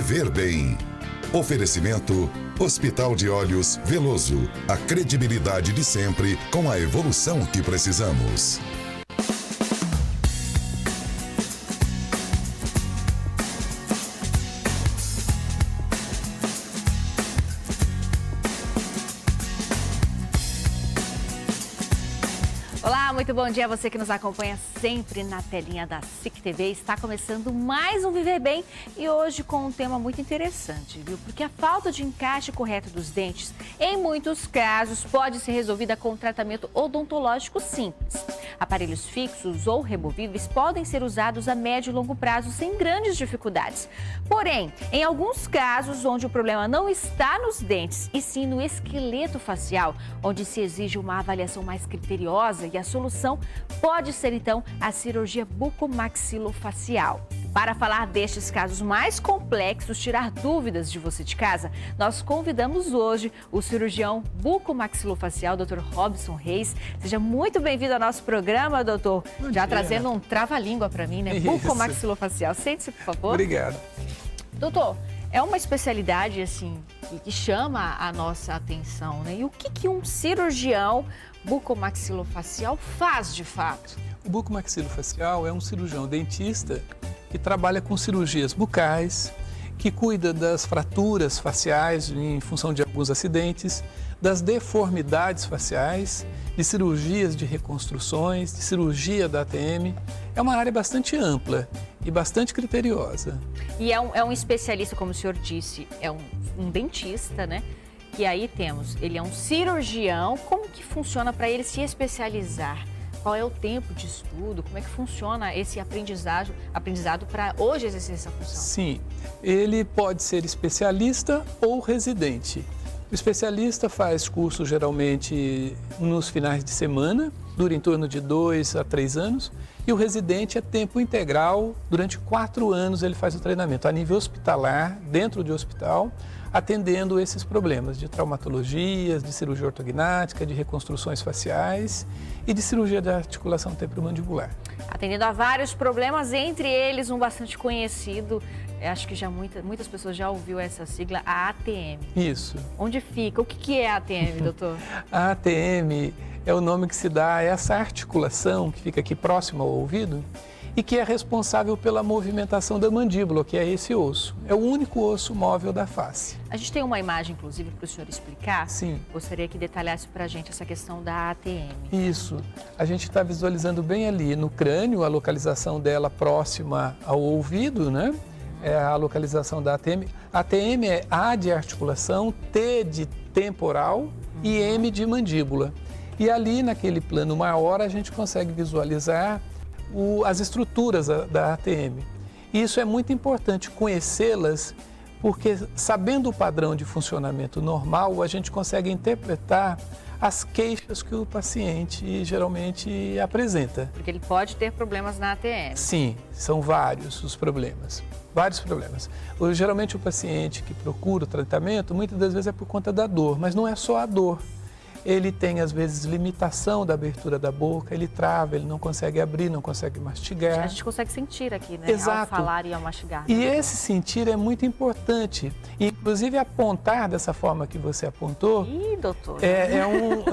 Viver Bem. Oferecimento Hospital de Olhos Veloso. A credibilidade de sempre com a evolução que precisamos. Olá, muito bom dia a você que nos acompanha sempre na telinha da SIC TV. Está começando mais um Viver Bem e hoje com um tema muito interessante, viu? Porque a falta de encaixe correto dos dentes, em muitos casos, pode ser resolvida com um tratamento odontológico simples. Aparelhos fixos ou removíveis podem ser usados a médio e longo prazo sem grandes dificuldades. Porém, em alguns casos onde o problema não está nos dentes e sim no esqueleto facial, onde se exige uma avaliação mais criteriosa e a solução pode ser, então, a cirurgia bucomaxilofacial. Para falar destes casos mais complexos, tirar dúvidas de você de casa, nós convidamos hoje o cirurgião bucomaxilofacial, Dr. Robson Reis. Seja muito bem-vindo ao nosso programa, doutor. Bom Já dia. Trazendo um trava-língua para mim, né? Isso. Bucomaxilofacial. Sente-se, por favor. Obrigado. Doutor, é uma especialidade, assim, que chama a nossa atenção, né? E o que um cirurgião bucomaxilofacial faz de fato? O bucomaxilofacial é um cirurgião dentista que trabalha com cirurgias bucais, que cuida das fraturas faciais em função de alguns acidentes, das deformidades faciais, de cirurgias de reconstruções, de cirurgia da ATM. É uma área bastante ampla e bastante criteriosa. E é um especialista, como o senhor disse, é um dentista, né? E aí temos, ele é um cirurgião. Como que funciona para ele se especializar? Qual é o tempo de estudo? Como é que funciona esse aprendizado para hoje exercer essa função? Sim, ele pode ser especialista ou residente. O especialista faz curso geralmente nos finais de semana, dura em torno de 2 a 3 anos, e o residente é tempo integral, durante 4 anos ele faz o treinamento a nível hospitalar, dentro de hospital, atendendo esses problemas de traumatologias, de cirurgia ortognática, de reconstruções faciais e de cirurgia da articulação temporomandibular. Atendendo a vários problemas, entre eles um bastante conhecido, acho que já muitas pessoas já ouviu essa sigla, a ATM. Isso. Onde fica? O que é a ATM, doutor? A ATM é o nome que se dá a essa articulação que fica aqui próximo ao ouvido e que é responsável pela movimentação da mandíbula, que é esse osso. É o único osso móvel da face. A gente tem uma imagem, inclusive, para o senhor explicar. Sim. Gostaria que detalhasse para a gente essa questão da ATM. Isso. A gente está visualizando bem ali no crânio, a localização dela próxima ao ouvido, né? É a localização da ATM. A ATM é A de articulação, T de temporal e M de mandíbula. E ali naquele plano maior a gente consegue visualizar as estruturas da ATM. E isso é muito importante conhecê-las, porque sabendo o padrão de funcionamento normal, a gente consegue interpretar as queixas que o paciente geralmente apresenta. Porque ele pode ter problemas na ATM. Sim, são vários os problemas. Vários problemas. Geralmente o paciente que procura o tratamento, muitas das vezes é por conta da dor, mas não é só a dor. Ele tem, às vezes, limitação da abertura da boca, ele trava, ele não consegue abrir, não consegue mastigar. A gente consegue sentir aqui, né? Exato. Ao falar e ao mastigar. E esse sentir é muito importante. Inclusive, apontar dessa forma que você apontou... Ih, doutor. É um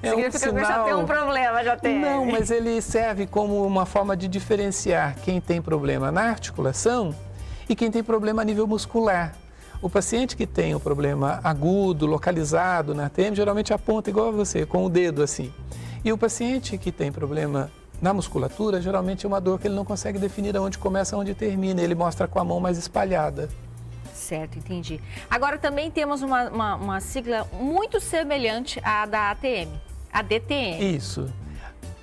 significa sinal... que eu já tenho um problema, já tem. Não, mas ele serve como uma forma de diferenciar quem tem problema na articulação e quem tem problema a nível muscular. O paciente que tem um problema agudo, localizado na ATM, geralmente aponta igual a você, com o dedo assim. E o paciente que tem problema na musculatura, geralmente é uma dor que ele não consegue definir aonde começa e onde termina. Ele mostra com a mão mais espalhada. Certo, entendi. Agora também temos uma sigla muito semelhante à da ATM, a DTM. Isso.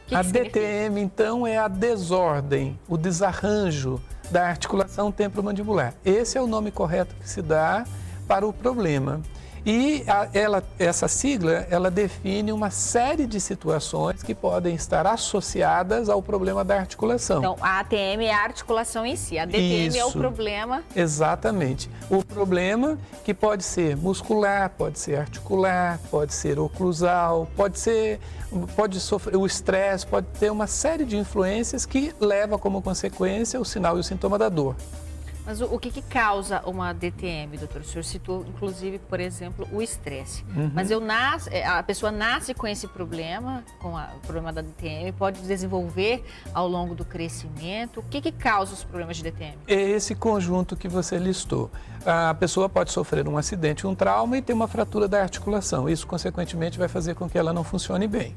Que a significa? DTM, então, é a desordem, o desarranjo da articulação temporomandibular. Esse é o nome correto que se dá para o problema. E essa sigla, ela define uma série de situações que podem estar associadas ao problema da articulação. Então, a ATM é a articulação em si, a DTM é o Isso. problema. Exatamente. O problema que pode ser muscular, pode ser articular, pode ser oclusal, pode sofrer o estresse, pode ter uma série de influências que leva como consequência o sinal e o sintoma da dor. Mas o que causa uma DTM, doutor? O senhor citou, inclusive, por exemplo, o estresse. Mas a pessoa nasce com esse problema, o problema da DTM, pode desenvolver ao longo do crescimento. O que causa os problemas de DTM? É esse conjunto que você listou. A pessoa pode sofrer um acidente, um trauma e ter uma fratura da articulação. Isso, consequentemente, vai fazer com que ela não funcione bem.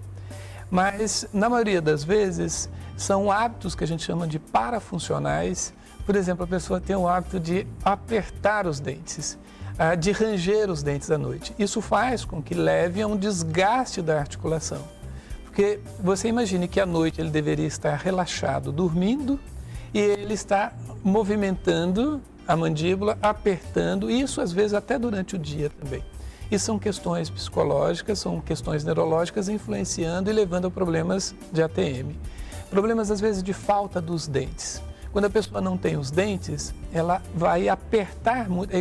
Mas, na maioria das vezes, são hábitos que a gente chama de parafuncionais. Por exemplo, a pessoa tem o hábito de apertar os dentes, de ranger os dentes à noite. Isso faz com que leve a um desgaste da articulação. Porque você imagine que à noite ele deveria estar relaxado, dormindo, e ele está movimentando a mandíbula, apertando, e isso às vezes até durante o dia também. E são questões psicológicas, são questões neurológicas influenciando e levando a problemas de ATM. Problemas às vezes de falta dos dentes. Quando a pessoa não tem os dentes, ela vai apertar muito.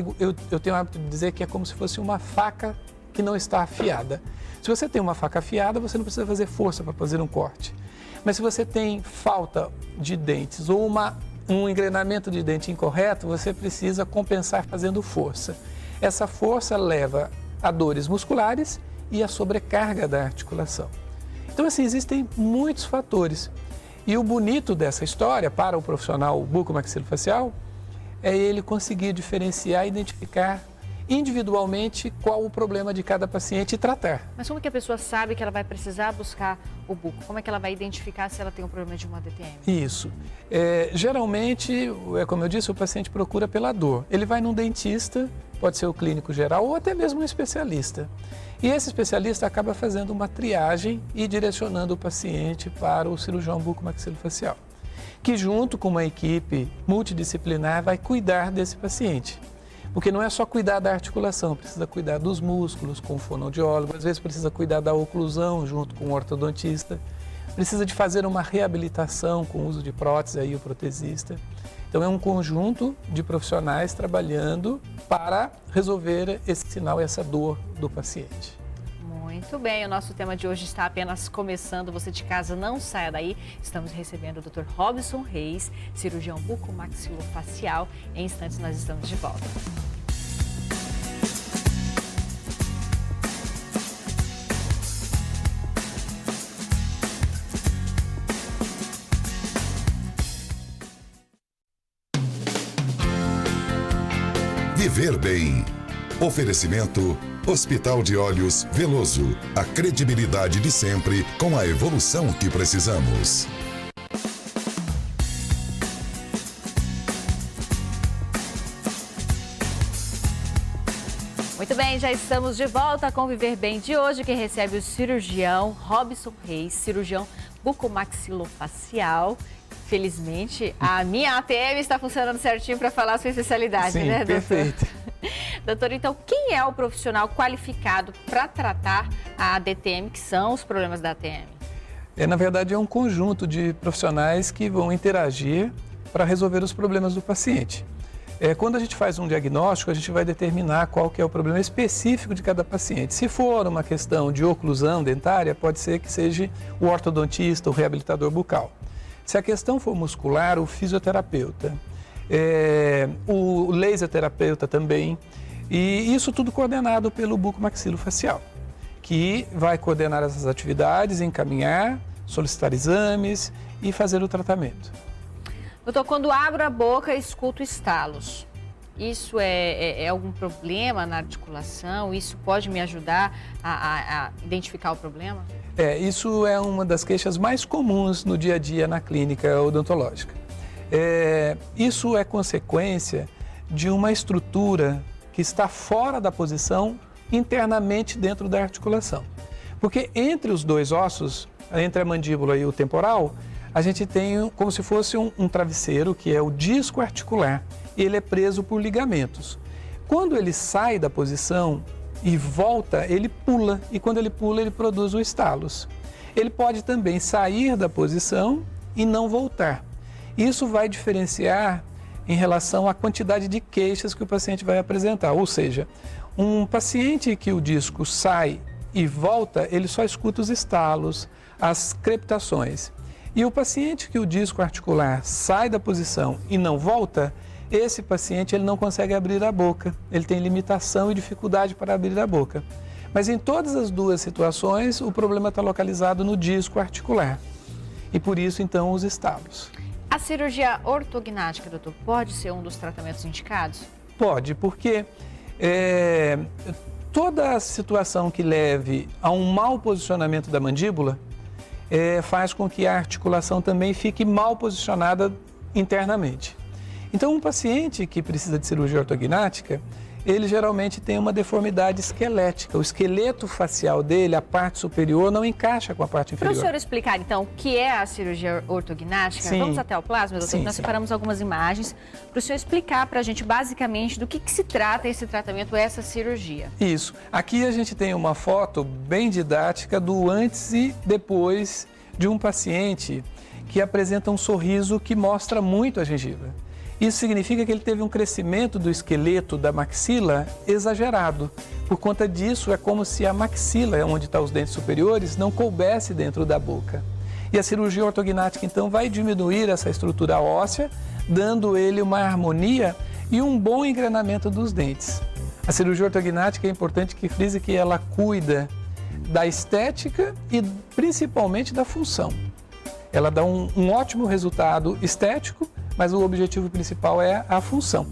Eu tenho o hábito de dizer que é como se fosse uma faca que não está afiada. Se você tem uma faca afiada, você não precisa fazer força para fazer um corte. Mas se você tem falta de dentes ou um engrenamento de dente incorreto, você precisa compensar fazendo força. Essa força leva a dores musculares e a sobrecarga da articulação. Então, assim, existem muitos fatores. E o bonito dessa história, para o profissional bucomaxilofacial, é ele conseguir diferenciar e identificar individualmente qual o problema de cada paciente e tratar. Mas como que a pessoa sabe que ela vai precisar buscar o buco? Como é que ela vai identificar se ela tem um problema de uma DTM? Isso. Geralmente, como eu disse, o paciente procura pela dor. Ele vai num dentista, pode ser o clínico geral ou até mesmo um especialista. E esse especialista acaba fazendo uma triagem e direcionando o paciente para o cirurgião bucomaxilofacial, que junto com uma equipe multidisciplinar vai cuidar desse paciente. Porque não é só cuidar da articulação, precisa cuidar dos músculos com o fonoaudiólogo, às vezes precisa cuidar da oclusão junto com o ortodontista, precisa de fazer uma reabilitação com o uso de prótese, aí o protesista. Então é um conjunto de profissionais trabalhando para resolver esse sinal, essa dor do paciente. Muito bem, o nosso tema de hoje está apenas começando. Você de casa não saia daí. Estamos recebendo o Dr. Robson Reis, cirurgião bucomaxilofacial. Em instantes nós estamos de volta. Viver bem. Oferecimento Hospital de Olhos Veloso. A credibilidade de sempre com a evolução que precisamos. Muito bem, já estamos de volta com o Viver Bem de hoje, que recebe o cirurgião Robson Reis, cirurgião bucomaxilofacial. Felizmente, a minha ATM está funcionando certinho para falar a sua especialidade, sim, né, doutor? Perfeito. Doutor, então, quem é o profissional qualificado para tratar a DTM, que são os problemas da ATM? Na verdade, é um conjunto de profissionais que vão interagir para resolver os problemas do paciente. Quando a gente faz um diagnóstico, a gente vai determinar qual que é o problema específico de cada paciente. Se for uma questão de oclusão dentária, pode ser que seja o ortodontista, o reabilitador bucal. Se a questão for muscular, o fisioterapeuta, o laser terapeuta também, e isso tudo coordenado pelo bucomaxilofacial, que vai coordenar essas atividades, encaminhar, solicitar exames e fazer o tratamento. Doutor, quando abro a boca, escuto estalos. Isso é algum problema na articulação? Isso pode me ajudar a identificar o problema? Isso é uma das queixas mais comuns no dia a dia na clínica odontológica. Isso é consequência de uma estrutura que está fora da posição internamente dentro da articulação. Porque entre os dois ossos, entre a mandíbula e o temporal, a gente tem como se fosse um travesseiro, que é o disco articular. Ele é preso por ligamentos. Quando ele sai da posição e volta, ele pula. E quando ele pula, ele produz o estalos. Ele pode também sair da posição e não voltar. Isso vai diferenciar em relação à quantidade de queixas que o paciente vai apresentar. Ou seja, um paciente que o disco sai e volta, ele só escuta os estalos, as crepitações. E o paciente que o disco articular sai da posição e não volta, esse paciente ele não consegue abrir a boca, ele tem limitação e dificuldade para abrir a boca. Mas em todas as duas situações, o problema está localizado no disco articular. E por isso, então, os estalos. A cirurgia ortognática, doutor, pode ser um dos tratamentos indicados? Pode, porque toda situação que leve a um mau posicionamento da mandíbula faz com que a articulação também fique mal posicionada internamente. Então, um paciente que precisa de cirurgia ortognática, ele geralmente tem uma deformidade esquelética. O esqueleto facial dele, a parte superior, não encaixa com a parte inferior. Para o senhor explicar, então, o que é a cirurgia ortognática, Sim. Vamos até o plasma, doutor? Sim, Nós sim. separamos algumas imagens para o senhor explicar para a gente, basicamente, do que se trata esse tratamento, essa cirurgia. Isso. Aqui a gente tem uma foto bem didática do antes e depois de um paciente que apresenta um sorriso que mostra muito a gengiva. Isso significa que ele teve um crescimento do esqueleto da maxila exagerado. Por conta disso, é como se a maxila, onde estão os dentes superiores, não coubesse dentro da boca. E a cirurgia ortognática, então, vai diminuir essa estrutura óssea, dando ele uma harmonia e um bom engrenamento dos dentes. A cirurgia ortognática é importante que frise que ela cuida da estética e principalmente da função. Ela dá um ótimo resultado estético, mas o objetivo principal é a função.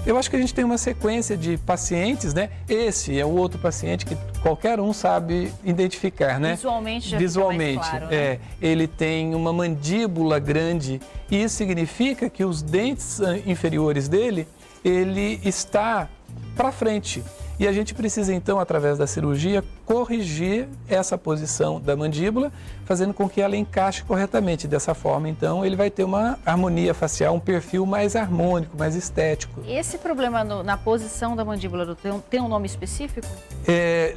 Eu acho que a gente tem uma sequência de pacientes, né? Esse é o outro paciente que qualquer um sabe identificar, né? Visualmente já Visualmente, fica mais claro, né? ele tem uma mandíbula grande e isso significa que os dentes inferiores dele, ele está para frente. E a gente precisa, então, através da cirurgia, corrigir essa posição da mandíbula, fazendo com que ela encaixe corretamente. Dessa forma, então, ele vai ter uma harmonia facial, um perfil mais harmônico, mais estético. Esse problema na posição da mandíbula, doutor, tem um nome específico?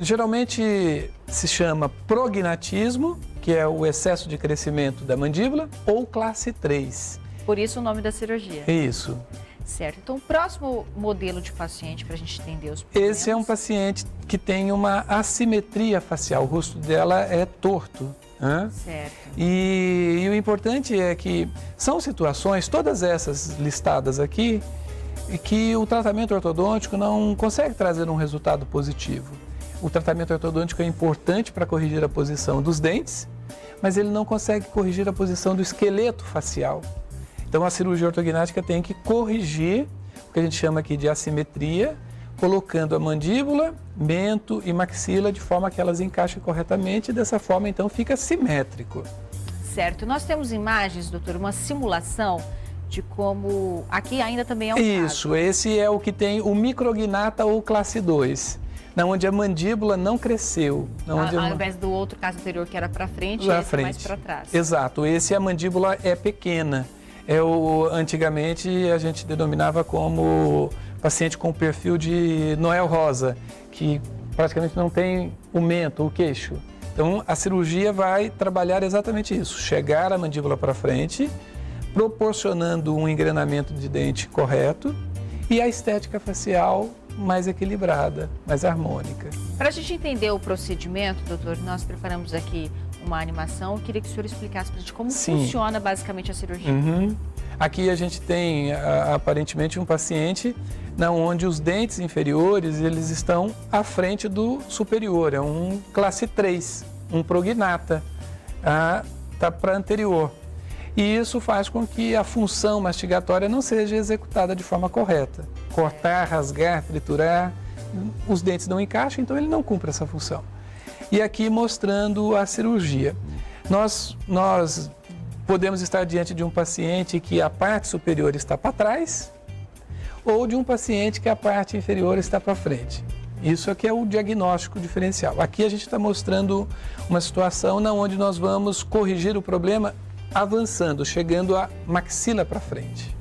Geralmente se chama prognatismo, que é o excesso de crescimento da mandíbula, ou classe 3. Por isso o nome da cirurgia. É isso. Certo. Então, o próximo modelo de paciente, para a gente entender os problemas. Esse é um paciente que tem uma assimetria facial, o rosto dela é torto. Né? Certo. E o importante é que são situações, todas essas listadas aqui, que o tratamento ortodôntico não consegue trazer um resultado positivo. O tratamento ortodôntico é importante para corrigir a posição dos dentes, mas ele não consegue corrigir a posição do esqueleto facial. Então, a cirurgia ortognática tem que corrigir o que a gente chama aqui de assimetria, colocando a mandíbula, mento e maxila de forma que elas encaixem corretamente e dessa forma, então, fica simétrico. Certo. Nós temos imagens, doutor, uma simulação de como... Aqui ainda também é um Isso, caso. esse é o que tem o micrognata ou classe 2, onde a mandíbula não cresceu. Ao invés do outro caso anterior que era para frente, esse é mais para trás. Exato, esse a mandíbula é pequena. Antigamente a gente denominava como paciente com perfil de Noel Rosa, que praticamente não tem o mento, o queixo. Então a cirurgia vai trabalhar exatamente isso, chegar a mandíbula para frente, proporcionando um engrenamento de dente correto e a estética facial mais equilibrada, mais harmônica. Para a gente entender o procedimento, doutor, nós preparamos aqui uma animação. Eu queria que o senhor explicasse para a gente como funciona basicamente a cirurgia. Aqui a gente tem aparentemente um paciente onde os dentes inferiores eles estão à frente do superior, é um classe 3, um prognata, está para anterior. E isso faz com que a função mastigatória não seja executada de forma correta. Cortar, rasgar, triturar, os dentes não encaixam, então ele não cumpre essa função. E aqui mostrando a cirurgia. Nós podemos estar diante de um paciente que a parte superior está para trás ou de um paciente que a parte inferior está para frente. Isso aqui é o diagnóstico diferencial. Aqui a gente está mostrando uma situação onde nós vamos corrigir o problema avançando, chegando a maxila para frente.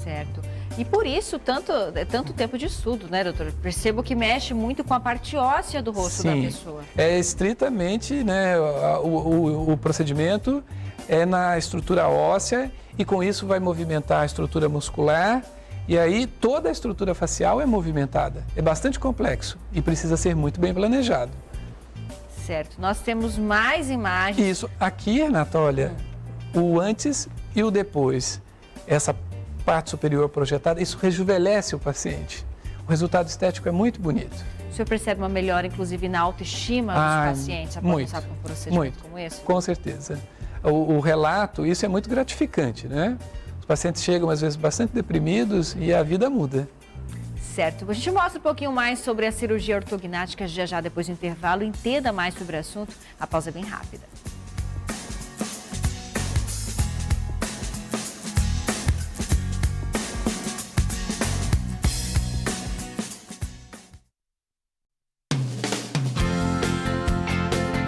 Certo. E por isso, tanto tempo de estudo, né, doutor? Percebo que mexe muito com a parte óssea do rosto da pessoa. É estritamente, né, o procedimento é na estrutura óssea e com isso vai movimentar a estrutura muscular e aí toda a estrutura facial é movimentada. É bastante complexo e precisa ser muito bem planejado. Certo. Nós temos mais imagens. Isso. Aqui, Renata, olha, o antes e o depois. Essa parte superior projetada, isso rejuvenesce o paciente. O resultado estético é muito bonito. O senhor percebe uma melhora, inclusive, na autoestima dos pacientes após passar por um procedimento como esse? Com certeza. O relato, isso é muito gratificante, né? Os pacientes chegam, às vezes, bastante deprimidos e a vida muda. Certo. A gente mostra um pouquinho mais sobre a cirurgia ortognática já depois do intervalo. Entenda mais sobre o assunto. A pausa é bem rápida.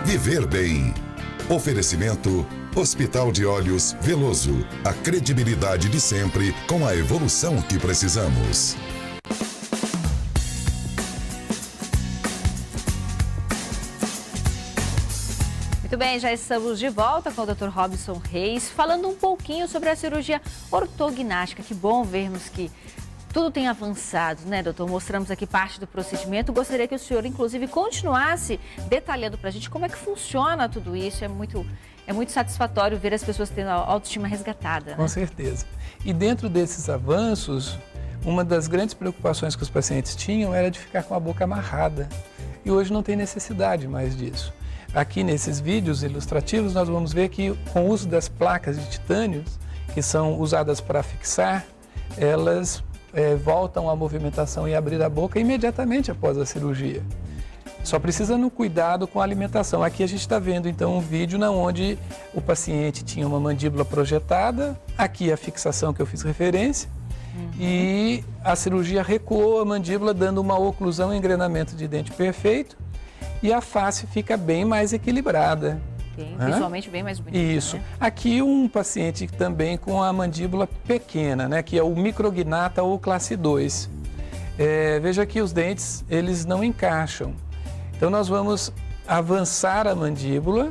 Viver Bem. Oferecimento Hospital de Olhos Veloso. A credibilidade de sempre com a evolução que precisamos. Muito bem, já estamos de volta com o Dr. Robson Reis, falando um pouquinho sobre a cirurgia ortognática. Que bom vermos que tudo tem avançado, né, doutor? Mostramos aqui parte do procedimento. Gostaria que o senhor, inclusive, continuasse detalhando para a gente como é que funciona tudo isso. É muito satisfatório ver as pessoas tendo a autoestima resgatada, né? Com certeza. E dentro desses avanços, uma das grandes preocupações que os pacientes tinham era de ficar com a boca amarrada. E hoje não tem necessidade mais disso. Aqui nesses vídeos ilustrativos nós vamos ver que com o uso das placas de titânio, que são usadas para fixar, elas voltam à movimentação e abrir a boca imediatamente após a cirurgia. Só precisa no cuidado com a alimentação. Aqui a gente está vendo então um vídeo onde o paciente tinha uma mandíbula projetada, aqui a fixação que eu fiz referência, e a cirurgia recuou a mandíbula dando uma oclusão e engrenamento de dente perfeito, e a face fica bem mais equilibrada. Visualmente bem mais bonita. Isso. Né? Aqui um paciente também com a mandíbula pequena, né, que é o micrognata ou classe 2. Veja que os dentes, eles não encaixam. Então nós vamos avançar a mandíbula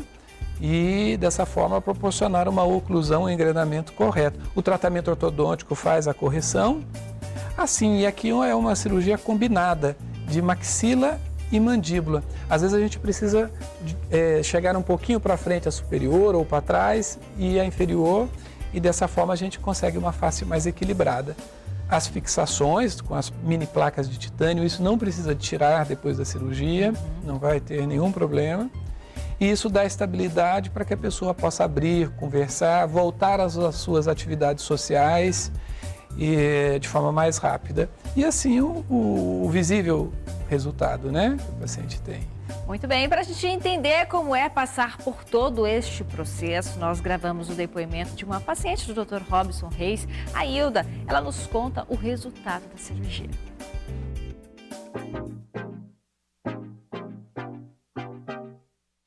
e dessa forma proporcionar uma oclusão e engrenamento correto. O tratamento ortodôntico faz a correção. Assim, e aqui é uma cirurgia combinada de maxila e mandíbula. Às vezes a gente precisa chegar um pouquinho para frente a superior ou para trás e a inferior, e dessa forma a gente consegue uma face mais equilibrada. As fixações com as mini placas de titânio, isso não precisa tirar depois da cirurgia, não vai ter nenhum problema. E isso dá estabilidade para que a pessoa possa abrir, conversar, voltar às suas atividades sociais de forma mais rápida. E assim o visível resultado, né, que o paciente tem. Muito bem, para a gente entender como é passar por todo este processo, nós gravamos o depoimento de uma paciente do Dr. Robson Reis, a Hilda. Ela nos conta o resultado da cirurgia.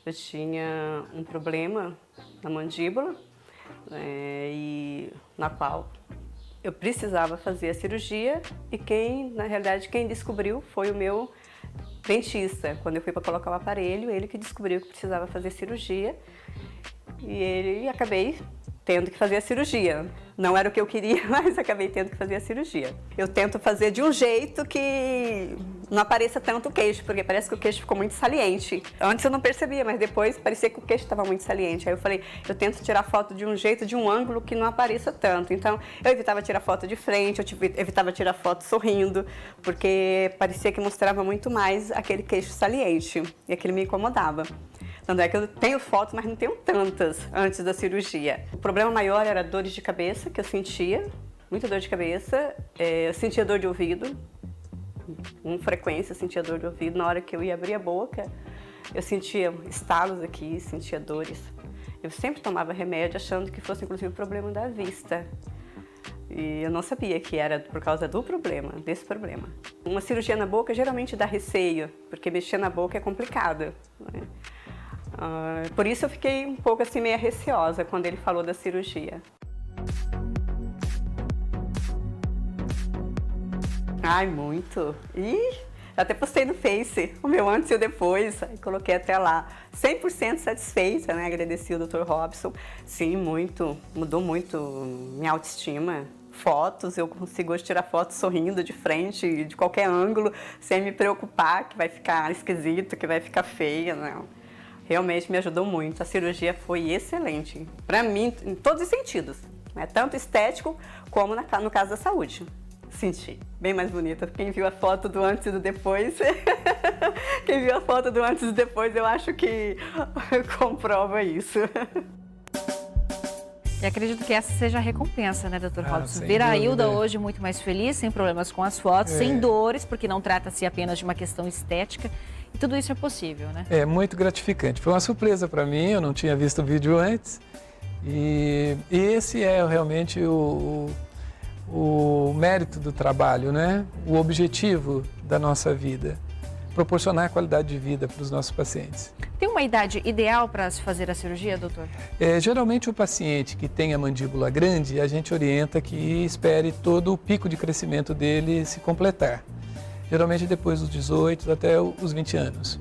Eu tinha um problema na mandíbula, e na qual eu precisava fazer a cirurgia, e na realidade, quem descobriu foi o meu dentista. Quando eu fui para colocar o aparelho, ele que descobriu que precisava fazer cirurgia, e acabei tendo que fazer a cirurgia. Não era o que eu queria, mas acabei tendo que fazer a cirurgia. Eu tento fazer de um jeito que não apareça tanto o queixo, porque parece que o queixo ficou muito saliente. Antes eu não percebia, mas depois parecia que o queixo estava muito saliente. Aí eu falei, eu tento tirar foto de um jeito, de um ângulo que não apareça tanto. Então eu evitava tirar foto de frente, eu evitava tirar foto sorrindo, porque parecia que mostrava muito mais aquele queixo saliente, e aquilo me incomodava. Tanto é que eu tenho fotos, mas não tenho tantas antes da cirurgia. O problema maior era dores de cabeça, que eu sentia, muita dor de cabeça. Eu sentia dor de ouvido, com frequência eu sentia dor de ouvido. Na hora que eu ia abrir a boca, eu sentia estalos aqui, sentia dores. Eu sempre tomava remédio achando que fosse inclusive o problema da vista. E eu não sabia que era por causa desse problema. Uma cirurgia na boca geralmente dá receio, porque mexer na boca é complicado, né? Por isso eu fiquei um pouco assim meio receosa quando ele falou da cirurgia. Ai, muito! Até postei no Face o meu antes e o depois, aí coloquei até lá. 100% satisfeita, né? Agradeci o Dr. Robson. Sim, muito, mudou muito minha autoestima. Fotos, eu consigo hoje tirar fotos sorrindo de frente, de qualquer ângulo, sem me preocupar que vai ficar esquisito, que vai ficar feia, não. Realmente me ajudou muito. A cirurgia foi excelente. Para mim, em todos os sentidos. né? Tanto estético como no caso da saúde. Senti bem mais bonita. Quem viu a foto do antes e do depois, quem viu a foto do antes e depois, eu acho que comprova isso. E acredito que essa seja a recompensa, né, doutor Robson? Sem Ver a Hilda dúvida. hoje muito mais feliz, sem problemas com as fotos, sem dores, porque não trata-se apenas de uma questão estética. E tudo isso é possível, né? É muito gratificante. Foi uma surpresa para mim, eu não tinha visto o vídeo antes. E esse é realmente o mérito do trabalho, né? O objetivo da nossa vida. Proporcionar qualidade de vida para os nossos pacientes. Tem uma idade ideal para se fazer a cirurgia, doutor? Geralmente o paciente que tem a mandíbula grande, a gente orienta que espere todo o pico de crescimento dele se completar. Geralmente depois dos 18 até os 20 anos.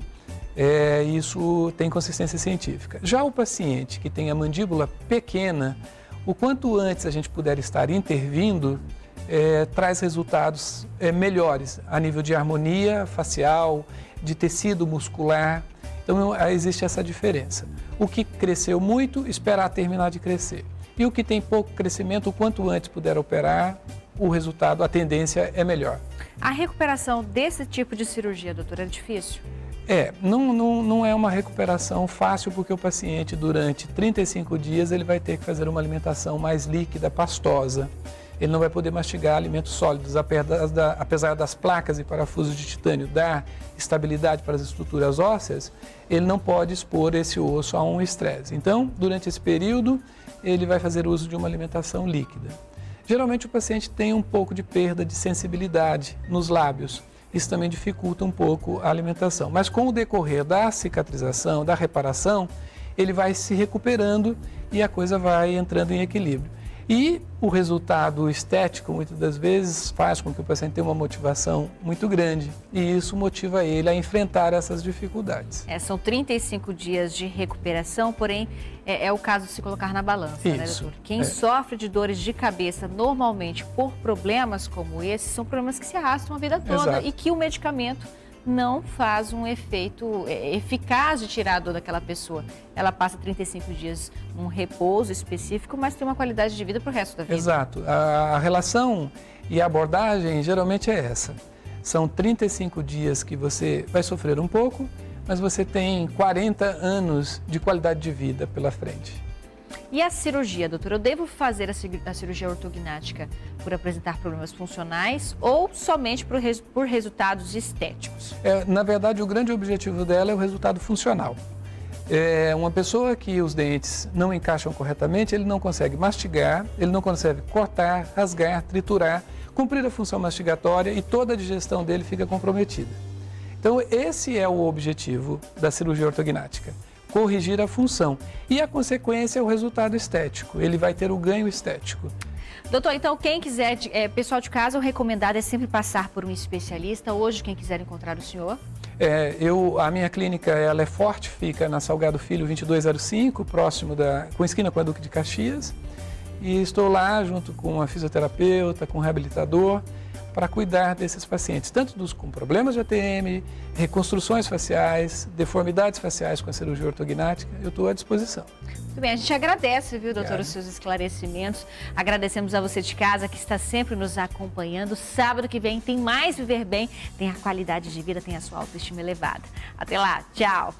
Isso tem consistência científica. Já o paciente que tem a mandíbula pequena, o quanto antes a gente puder estar intervindo, traz resultados melhores a nível de harmonia facial, de tecido muscular. Então existe essa diferença. O que cresceu muito, esperar terminar de crescer. E o que tem pouco crescimento, o quanto antes puder operar, o resultado, a tendência é melhor. A recuperação desse tipo de cirurgia, doutor, é difícil? Não é uma recuperação fácil, porque o paciente durante 35 dias ele vai ter que fazer uma alimentação mais líquida, pastosa. Ele não vai poder mastigar alimentos sólidos, apesar das placas e parafusos de titânio dar estabilidade para as estruturas ósseas, ele não pode expor esse osso a um estresse. Então, durante esse período, ele vai fazer uso de uma alimentação líquida. Geralmente o paciente tem um pouco de perda de sensibilidade nos lábios. Isso também dificulta um pouco a alimentação. Mas com o decorrer da cicatrização, da reparação, ele vai se recuperando e a coisa vai entrando em equilíbrio. E o resultado estético, muitas das vezes, faz com que o paciente tenha uma motivação muito grande. E isso motiva ele a enfrentar essas dificuldades. São 35 dias de recuperação, porém é o caso de se colocar na balança, né, doutor? Quem sofre de dores de cabeça normalmente por problemas como esse, são problemas que se arrastam a vida toda. Exato. E que o medicamento não faz um efeito eficaz de tirar a dor daquela pessoa. Ela passa 35 dias num repouso específico, mas tem uma qualidade de vida para o resto da vida. Exato. A relação e a abordagem geralmente é essa. São 35 dias que você vai sofrer um pouco, mas você tem 40 anos de qualidade de vida pela frente. E a cirurgia, doutor? Eu devo fazer a cirurgia ortognática por apresentar problemas funcionais ou somente por resultados estéticos? Na verdade, o grande objetivo dela é o resultado funcional. Uma pessoa que os dentes não encaixam corretamente, ele não consegue mastigar, ele não consegue cortar, rasgar, triturar, cumprir a função mastigatória e toda a digestão dele fica comprometida. Então, esse é o objetivo da cirurgia ortognática. Corrigir a função. E a consequência é o resultado estético. Ele vai ter o ganho estético. Doutor, então quem quiser, pessoal de casa, o recomendado é sempre passar por um especialista. Hoje, quem quiser encontrar o senhor? A minha clínica ela é forte, fica na Salgado Filho 2205, próximo com esquina com a Duque de Caxias. E estou lá junto com a fisioterapeuta, com o reabilitador, para cuidar desses pacientes, tanto dos com problemas de ATM, reconstruções faciais, deformidades faciais com a cirurgia ortognática, eu estou à disposição. Muito bem, a gente agradece, viu, doutor, Obrigado. os seus esclarecimentos. Agradecemos a você de casa que está sempre nos acompanhando. Sábado que vem tem mais Viver Bem, tem a qualidade de vida, tem a sua autoestima elevada. Até lá, tchau!